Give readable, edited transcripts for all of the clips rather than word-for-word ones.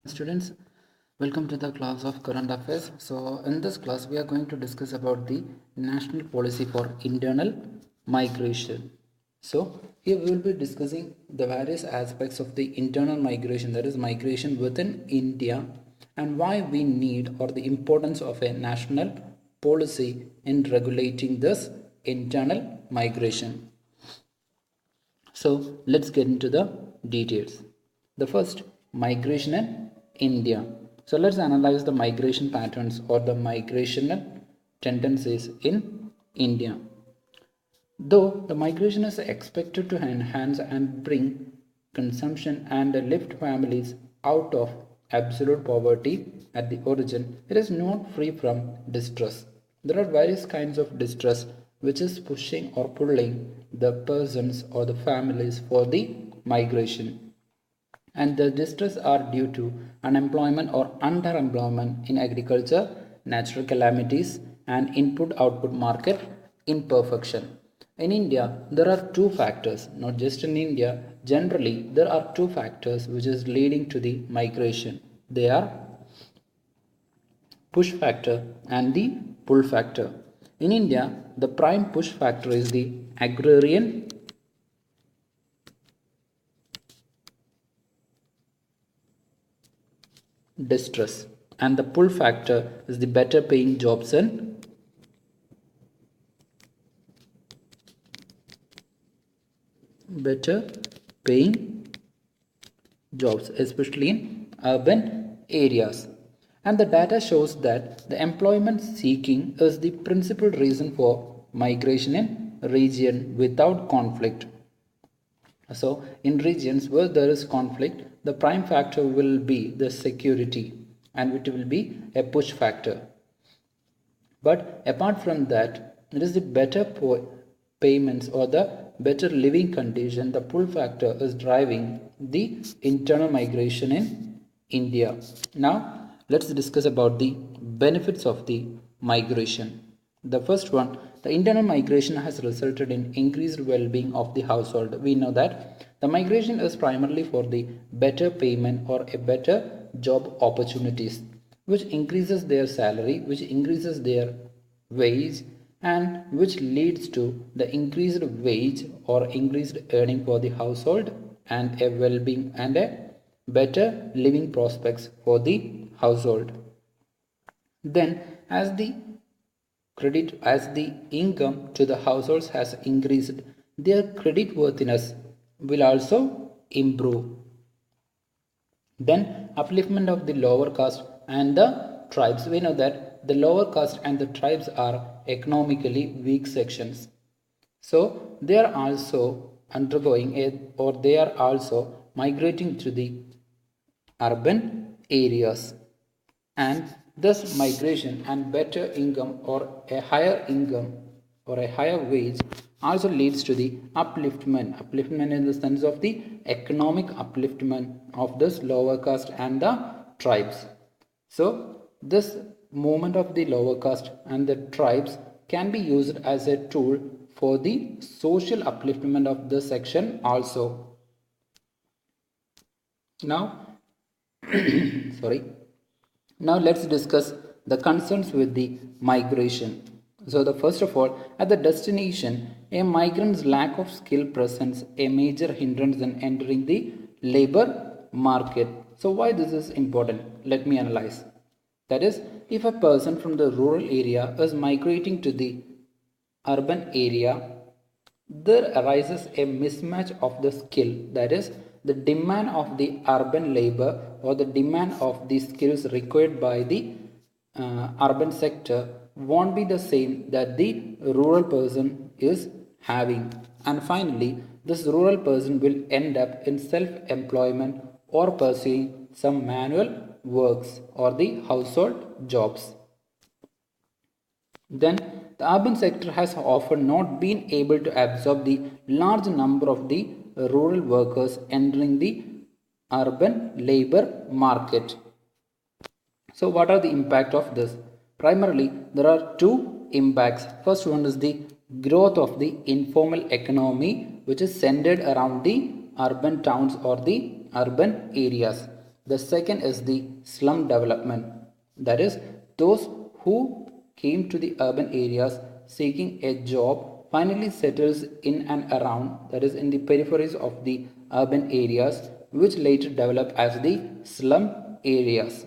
Students, welcome to the class of current affairs. So in this class we are going to discuss about the national policy for internal migration. So here we will be discussing the various aspects of the internal migration, that is migration within India, and why we need or the importance of a national policy in regulating this internal migration. So let's get into the details. The first, migration in India. So let's analyze the migration patterns or the migrational tendencies in India. Though the migration is expected to enhance and bring consumption and lift families out of absolute poverty at the origin, it is not free from distress. There are various kinds of distress which is pushing or pulling the persons or the families for the migration, and the distress are due to unemployment or underemployment in agriculture, natural calamities, and input output market imperfection. In India, there are two factors, not just in India, generally, there are two factors which is leading to the migration. They are push factor and the pull factor. In India, the prime push factor is the agrarian distress, and the pull factor is the better paying jobs and better paying jobs, especially in urban areas. And the data shows that the employment seeking is the principal reason for migration in region without conflict. So in regions where there is conflict, the prime factor will be the security, and it will be a push factor. But apart from that, it is the better payments or the better living condition. The pull factor is driving the internal migration in India. Now, let's discuss about the benefits of the migration. The first one, the internal migration has resulted in increased well-being of the household. We know that the migration is primarily for the better payment or a better job opportunities, which increases their salary, which increases their wage, and which leads to the increased wage or increased earning for the household and a well-being and a better living prospects for the household. Then as the income to the households has increased, their credit worthiness will also improve. Then upliftment of the lower caste and the tribes. We know that the lower caste and the tribes are economically weak sections. So they are also undergoing it, or they are also migrating to the urban areas, and thus migration and better income or a higher income or a higher wage also leads to the upliftment in the sense of the economic upliftment of this lower caste and the tribes. So this movement of the lower caste and the tribes can be used as a tool for the social upliftment of the section also. Now sorry, now let's discuss the concerns with the migration. So the first of all, at the destination, a migrant's lack of skill presents a major hindrance in entering the labor market. So why this is important? Let me analyze. That is, if a person from the rural area is migrating to the urban area, there arises a mismatch of the skill, that is the demand of the urban labor or the demand of the skills required by the urban sector won't be the same that the rural person is having, and finally this rural person will end up in self-employment or pursuing some manual works or the household jobs. Then the urban sector has often not been able to absorb the large number of the rural workers entering the urban labor market. So what are the impact of this? Primarily, there are two impacts. First one is the growth of the informal economy, which is centered around the urban towns or the urban areas. The second is the slum development. That is, those who came to the urban areas seeking a job finally settles in and around, that is in the peripheries of the urban areas, which later develop as the slum areas.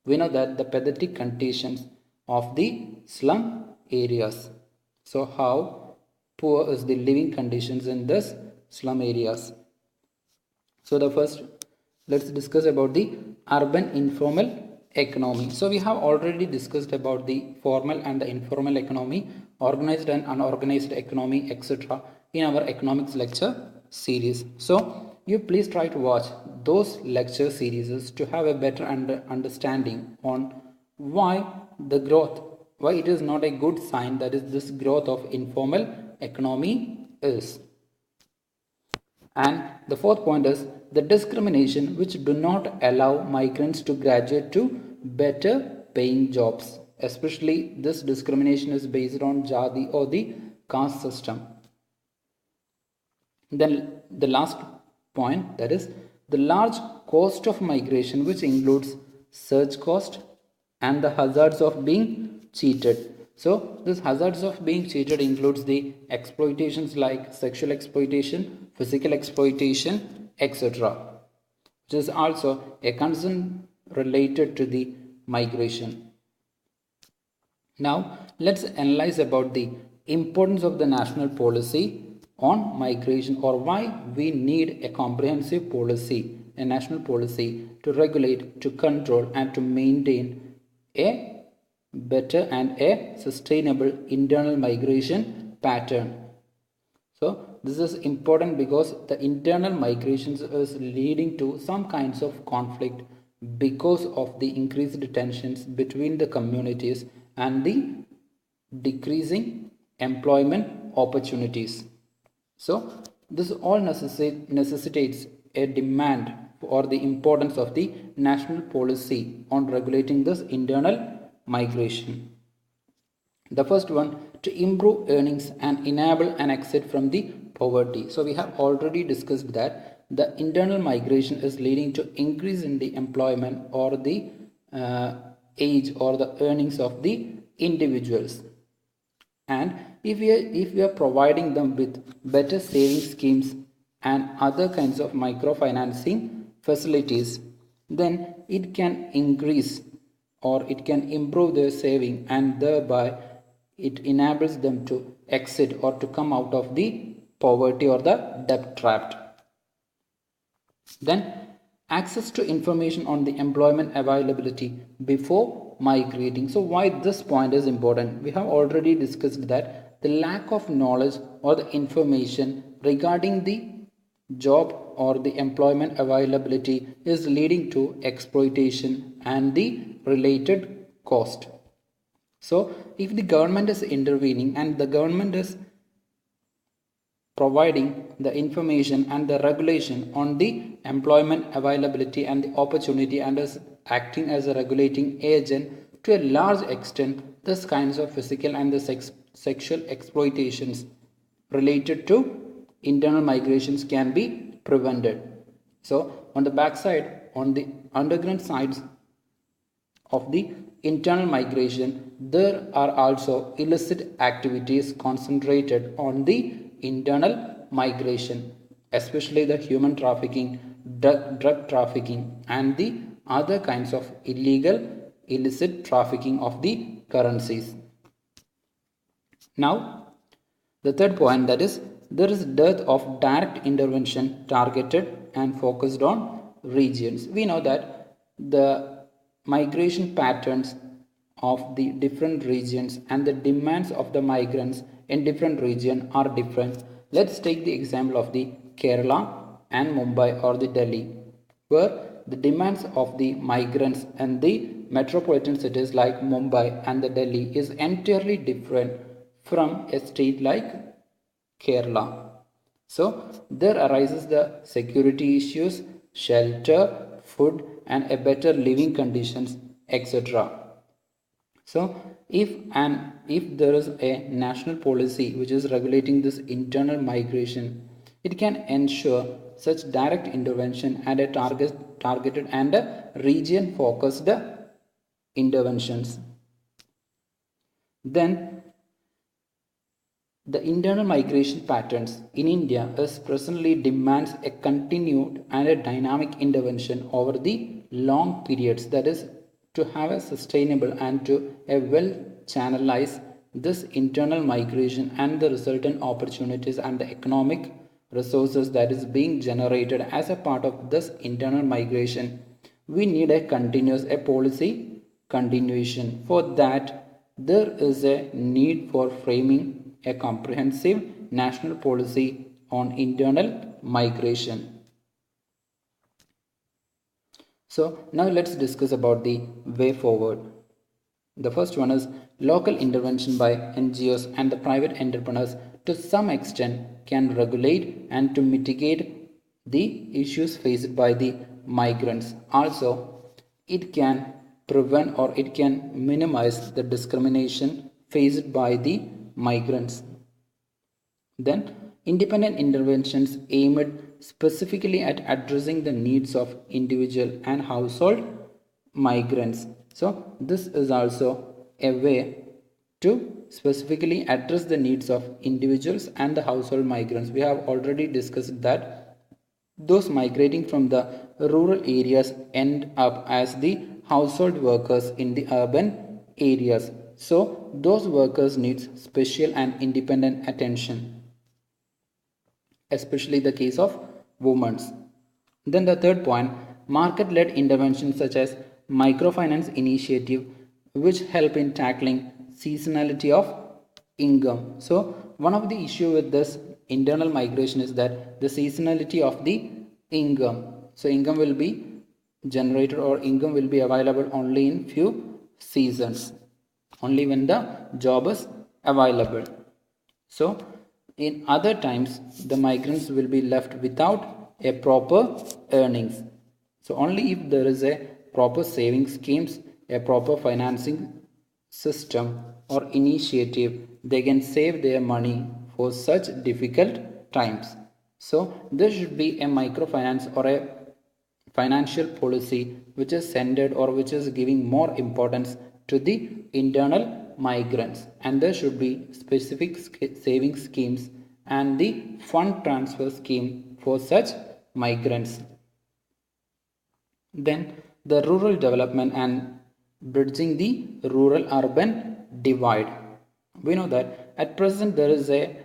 We know that the pathetic conditions of the slum areas. So how poor is the living conditions in this slum areas. So the first, let's discuss about the urban informal economy. So we have already discussed about the formal and the informal economy, organized and unorganized economy, etc. in our economics lecture series. So you please try to watch those lecture series to have a better understanding on why the growth, why it is not a good sign, that is this growth of informal economy is. And the fourth point is the discrimination which do not allow migrants to graduate to better paying jobs. Especially this discrimination is based on Jadi or the caste system. Then the last point, that is the large cost of migration, which includes surge cost and the hazards of being cheated. So this hazards of being cheated includes the exploitations like sexual exploitation, physical exploitation, etc., which is also a concern related to the migration. Now let's analyze about the importance of the national policy on migration, or why we need a comprehensive policy, a national policy to regulate, to control and to maintain a better and a sustainable internal migration pattern. So this is important because the internal migrations is leading to some kinds of conflict because of the increased tensions between the communities and the decreasing employment opportunities. So this all necessitates a demand or the importance of the national policy on regulating this internal migration. The first one, to improve earnings and enable an exit from the poverty. So we have already discussed that the internal migration is leading to increase in the employment or the age or the earnings of the individuals. And if we are providing them with better saving schemes and other kinds of microfinancing facilities, then it can increase or it can improve their saving, and thereby it enables them to exit or to come out of the poverty or the debt trap. Then access to information on the employment availability before migrating. So why this point is important? We have already discussed that the lack of knowledge or the information regarding the job or the employment availability is leading to exploitation and the related cost. So if the government is intervening and the government is providing the information and the regulation on the employment availability and the opportunity and is acting as a regulating agent, to a large extent this kinds of physical and the sexual exploitations related to internal migrations can be prevented. So on the backside, on the underground sides of the internal migration, there are also illicit activities concentrated on the internal migration, especially the human trafficking, drug trafficking, and the other kinds of illicit trafficking of the currencies. Now, the third point, that is there is dearth of direct intervention targeted and focused on regions. We know that the migration patterns of the different regions and the demands of the migrants in different region are different. Let's take the example of the Kerala and Mumbai or the Delhi, where the demands of the migrants and the metropolitan cities like Mumbai and the Delhi is entirely different from a state like Kerala. So there arises the security issues, shelter, food, and a better living conditions, etc. So if there is a national policy which is regulating this internal migration, it can ensure such direct intervention and a targeted and a region focused interventions. Then the internal migration patterns in India is presently demands a continued and a dynamic intervention over the long periods, that is to have a sustainable and to a well channelize this internal migration and the resultant opportunities and the economic resources that is being generated as a part of this internal migration. We need a continuous a policy continuation. For that, there is a need for framing a comprehensive national policy on internal migration. So now let's discuss about the way forward. The first one is local intervention by NGOs and the private entrepreneurs to some extent can regulate and to mitigate the issues faced by the migrants. Also, it can prevent or it can minimize the discrimination faced by the migrants. Then, independent interventions aimed specifically at addressing the needs of individual and household migrants. So, this is also a way to specifically address the needs of individuals and the household migrants. We have already discussed that those migrating from the rural areas end up as the household workers in the urban areas. So, those workers need special and independent attention, especially the case of women. Then the third point, market-led interventions such as microfinance initiative which help in tackling seasonality of income. So one of the issue with this internal migration is that the seasonality of the income. So income will be generated or income will be available only in few seasons, only when the job is available. So in other times the migrants will be left without a proper earnings. So only if there is a proper saving schemes, a proper financing system or initiative, they can save their money for such difficult times. So there should be a microfinance or a financial policy which is centered or which is giving more importance to the internal migrants, and there should be specific saving schemes and the fund transfer scheme for such migrants. Then the rural development and bridging the rural urban divide. We know that at present there is a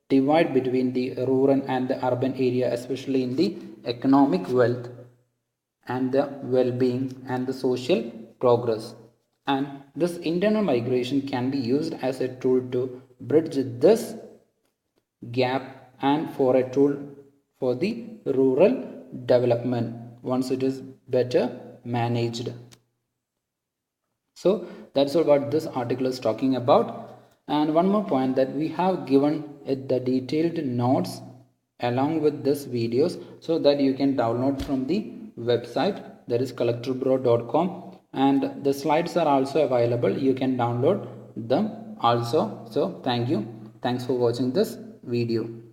divide between the rural and the urban area, especially in the economic wealth and the well-being and the social progress. And this internal migration can be used as a tool to bridge this gap and for a tool for the rural development once it is better managed. So that's all what this article is talking about. And one more point, that we have given it the detailed notes along with this videos so that you can download from the website, that is collectorbro.com, and the slides are also available. You can download them also. So thank you. Thanks for watching this video.